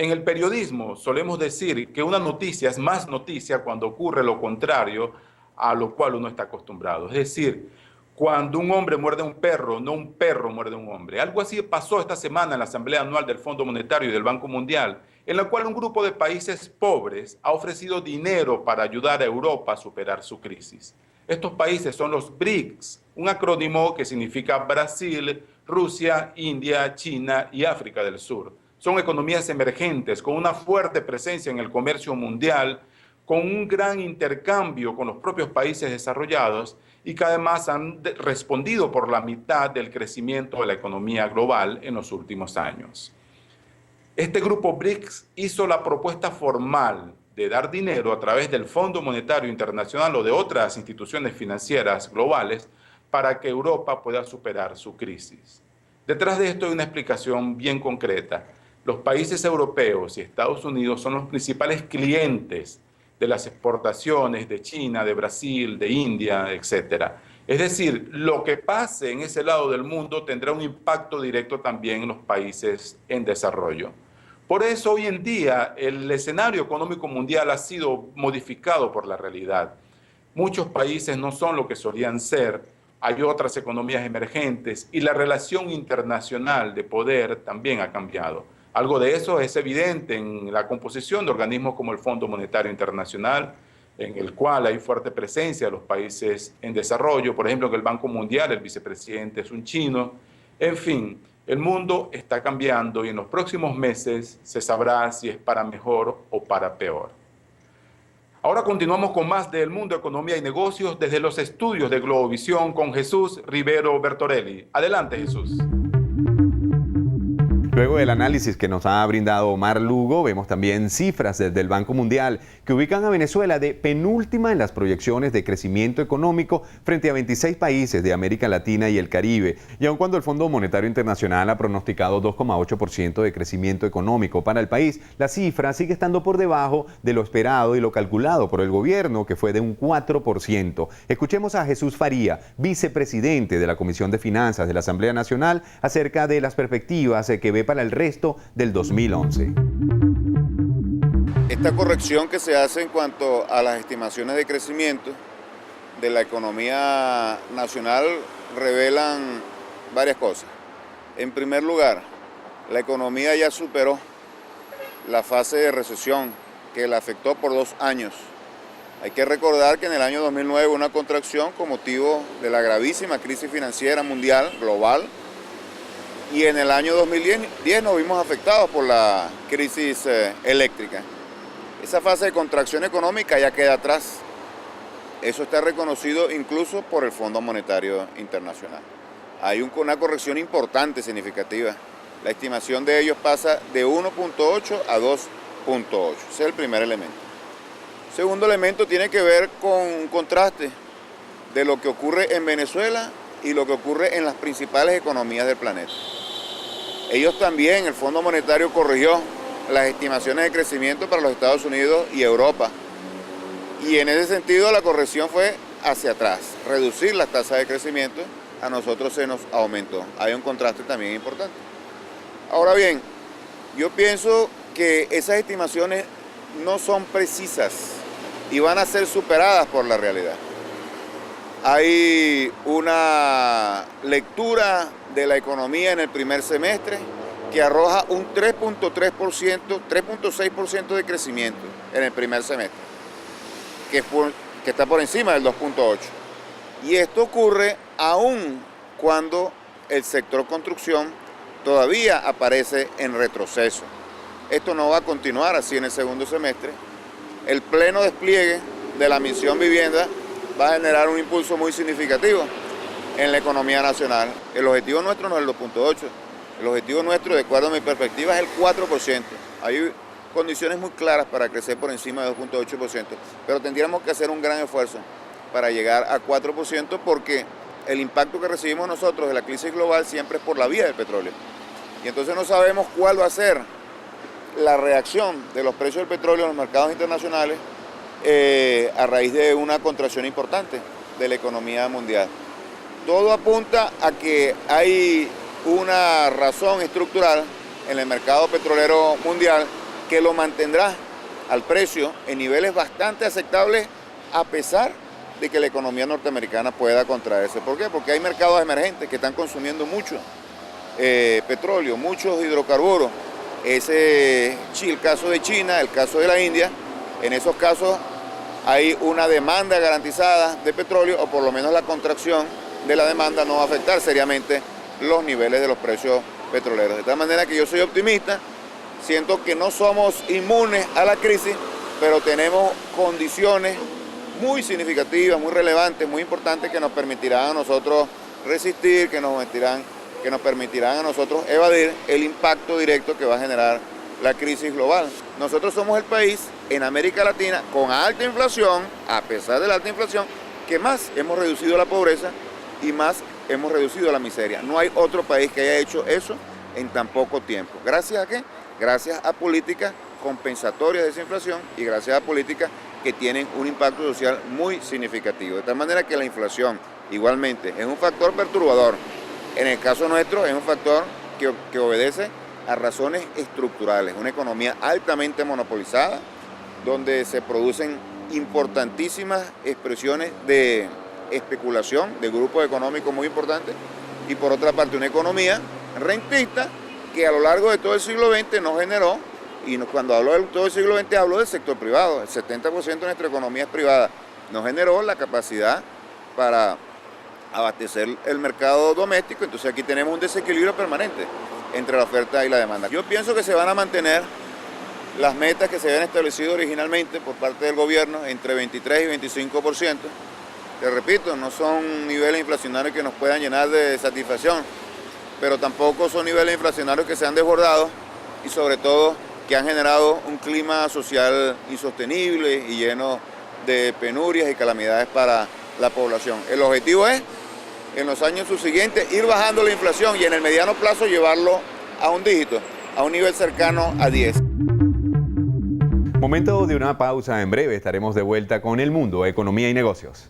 En el periodismo solemos decir que una noticia es más noticia cuando ocurre lo contrario a lo cual uno está acostumbrado. Es decir, cuando un hombre muerde a un perro, no un perro muerde a un hombre. Algo así pasó esta semana en la Asamblea Anual del Fondo Monetario y del Banco Mundial, en la cual un grupo de países pobres ha ofrecido dinero para ayudar a Europa a superar su crisis. Estos países son los BRICS, un acrónimo que significa Brasil, Rusia, India, China y África del Sur. Son economías emergentes con una fuerte presencia en el comercio mundial, con un gran intercambio con los propios países desarrollados y que además han respondido por la mitad del crecimiento de la economía global en los últimos años. Este grupo BRICS hizo la propuesta formal de dar dinero a través del Fondo Monetario Internacional o de otras instituciones financieras globales para que Europa pueda superar su crisis. Detrás de esto hay una explicación bien concreta. Los países europeos y Estados Unidos son los principales clientes de las exportaciones de China, de Brasil, de India, etc. Es decir, lo que pase en ese lado del mundo tendrá un impacto directo también en los países en desarrollo. Por eso hoy en día el escenario económico mundial ha sido modificado por la realidad. Muchos países no son lo que solían ser, hay otras economías emergentes y la relación internacional de poder también ha cambiado. Algo de eso es evidente en la composición de organismos como el Fondo Monetario Internacional, en el cual hay fuerte presencia de los países en desarrollo. Por ejemplo, en el Banco Mundial el vicepresidente es un chino. En fin, el mundo está cambiando y en los próximos meses se sabrá si es para mejor o para peor. Ahora continuamos con más del mundo, economía y negocios desde los estudios de Globovisión con Jesús Rivero Bertorelli. Adelante, Jesús. Luego del análisis que nos ha brindado Omar Lugo, vemos también cifras desde el Banco Mundial que ubican a Venezuela de penúltima en las proyecciones de crecimiento económico frente a 26 países de América Latina y el Caribe. Y aun cuando el Fondo Monetario Internacional ha pronosticado 2,8% de crecimiento económico para el país, la cifra sigue estando por debajo de lo esperado y lo calculado por el gobierno, que fue de un 4%. Escuchemos a Jesús Faría, vicepresidente de la Comisión de Finanzas de la Asamblea Nacional, acerca de las perspectivas que ve para el resto del 2011. Esta corrección que se hace en cuanto a las estimaciones de crecimiento de la economía nacional revelan varias cosas. En primer lugar, la economía ya superó la fase de recesión que la afectó por 2 años. Hay que recordar que en el año 2009 hubo una contracción con motivo de la gravísima crisis financiera mundial, global, y en el año 2010 nos vimos afectados por la crisis eléctrica. Esa fase de contracción económica ya queda atrás. Eso está reconocido incluso por el Fondo Monetario Internacional. Hay una corrección importante, significativa. La estimación de ellos pasa de 1.8 a 2.8. Ese es el primer elemento. Segundo elemento tiene que ver con un contraste de lo que ocurre en Venezuela y lo que ocurre en las principales economías del planeta. Ellos también, el Fondo Monetario corrigió las estimaciones de crecimiento para los Estados Unidos y Europa. Y en ese sentido la corrección fue hacia atrás, reducir las tasas de crecimiento, a nosotros se nos aumentó. Hay un contraste también importante. Ahora bien, yo pienso que esas estimaciones no son precisas y van a ser superadas por la realidad. Hay una lectura de la economía en el primer semestre que arroja un 3.6% de crecimiento en el primer semestre, que está por encima del 2.8%. Y esto ocurre aún cuando el sector construcción todavía aparece en retroceso. Esto no va a continuar así en el segundo semestre. El pleno despliegue de la misión vivienda va a generar un impulso muy significativo en la economía nacional. El objetivo nuestro no es el 2.8, el objetivo nuestro, de acuerdo a mi perspectiva, es el 4%. Hay condiciones muy claras para crecer por encima del 2.8%, pero tendríamos que hacer un gran esfuerzo para llegar a 4% porque el impacto que recibimos nosotros de la crisis global siempre es por la vía del petróleo. Y entonces no sabemos cuál va a ser la reacción de los precios del petróleo en los mercados internacionales a raíz de una contracción importante de la economía mundial. Todo apunta a que hay una razón estructural en el mercado petrolero mundial que lo mantendrá al precio en niveles bastante aceptables a pesar de que la economía norteamericana pueda contraerse. ¿Por qué? Porque hay mercados emergentes que están consumiendo mucho petróleo, muchos hidrocarburos. Ese es el caso de China, el caso de la India. En esos casos hay una demanda garantizada de petróleo, o por lo menos la contracción de la demanda no va a afectar seriamente los niveles de los precios petroleros. De tal manera que yo soy optimista, siento que no somos inmunes a la crisis, pero tenemos condiciones muy significativas, muy relevantes, muy importantes que nos permitirán a nosotros resistir, que nos permitirán a nosotros evadir el impacto directo que va a generar la crisis global. Nosotros somos el país en América Latina con alta inflación, a pesar de la alta inflación, que más hemos reducido la pobreza y más hemos reducido la miseria. No hay otro país que haya hecho eso en tan poco tiempo. ¿Gracias a qué? Gracias a políticas compensatorias de esa inflación y gracias a políticas que tienen un impacto social muy significativo. De tal manera que la inflación igualmente es un factor perturbador. En el caso nuestro es un factor que obedece a razones estructurales. Una economía altamente monopolizada, donde se producen importantísimas expresiones de especulación de grupos económicos muy importantes, y por otra parte una economía rentista que a lo largo de todo el siglo XX no generó, y cuando hablo de todo el siglo XX hablo del sector privado, el 70% de nuestra economía es privada, no generó la capacidad para abastecer el mercado doméstico. Entonces aquí tenemos un desequilibrio permanente entre la oferta y la demanda. Yo pienso que se van a mantener las metas que se habían establecido originalmente por parte del gobierno entre 23 y 25%. Te repito, no son niveles inflacionarios que nos puedan llenar de satisfacción, pero tampoco son niveles inflacionarios que sean desbordados y sobre todo que han generado un clima social insostenible y lleno de penurias y calamidades para la población. El objetivo es, en los años subsiguientes, ir bajando la inflación y en el mediano plazo llevarlo a un dígito, a un nivel cercano a 10. Momento de una pausa. En breve estaremos de vuelta con El Mundo, Economía y Negocios.